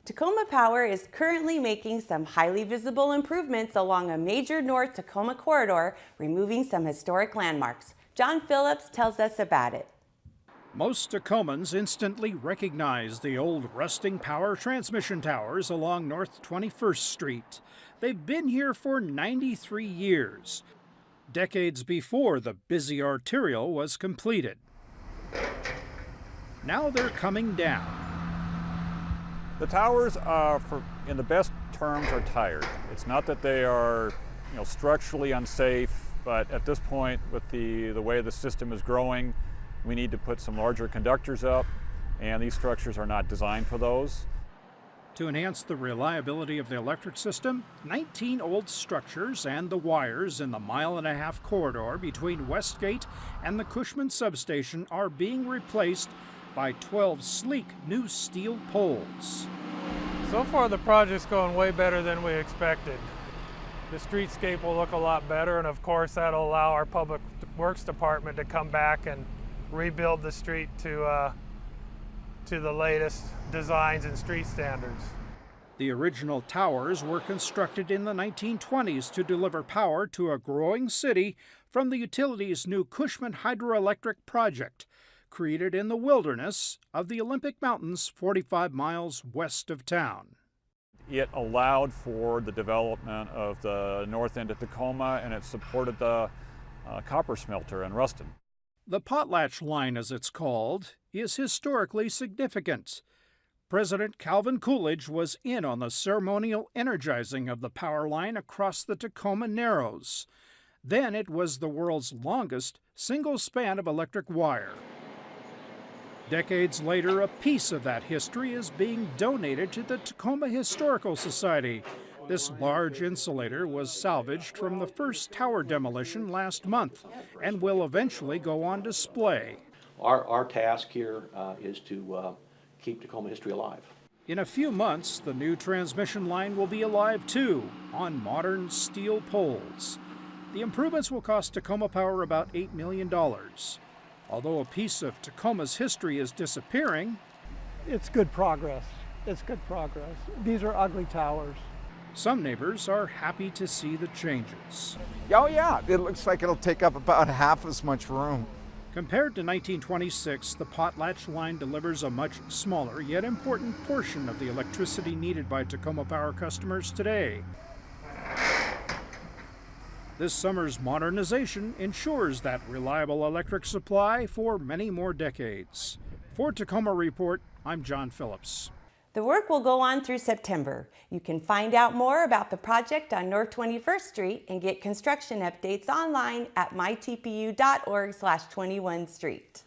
Tacoma Power is currently making some highly visible improvements along a major North Tacoma corridor, removing some historic landmarks. John Phillips tells us about it. Most Tacomans instantly recognize the old rusting power transmission towers along North 21st Street. They've been here for 93 years, decades before the busy arterial was completed. Now they're coming down. The towers, in the best terms, are tired. It's not that they are, structurally unsafe, but at this point, with the way the system is growing, we need to put some larger conductors up, and these structures are not designed for those. To enhance the reliability of the electric system, 19 old structures and the wires in the mile-and-a-half corridor between Westgate and the Cushman substation are being replaced by 12 sleek new steel poles. So far the project's going way better than we expected. The streetscape will look a lot better, and of course that'll allow our Public Works Department to come back and rebuild the street to the latest designs and street standards. The original towers were constructed in the 1920s to deliver power to a growing city from the utility's new Cushman hydroelectric project, created in the wilderness of the Olympic Mountains 45 miles west of town. It allowed for the development of the north end of Tacoma, and it supported the copper smelter in Ruston. The Potlatch Line, as it's called, is historically significant. President Calvin Coolidge was in on the ceremonial energizing of the power line across the Tacoma Narrows. Then it was the world's longest single span of electric wire. Decades later, a piece of that history is being donated to the Tacoma Historical Society. This large insulator was salvaged from the first tower demolition last month and will eventually go on display. Our task here is to keep Tacoma history alive. In a few months, the new transmission line will be alive too, on modern steel poles. The improvements will cost Tacoma Power about $8 million. Although a piece of Tacoma's history is disappearing, it's good progress. It's good progress. These are ugly towers. Some neighbors are happy to see the changes. Oh yeah, it looks like it'll take up about half as much room. Compared to 1926, the Potlatch Line delivers a much smaller yet important portion of the electricity needed by Tacoma Power customers today. This summer's modernization ensures that reliable electric supply for many more decades. For Tacoma Report, I'm John Phillips. The work will go on through September. You can find out more about the project on North 21st Street and get construction updates online at mytpu.org/21street.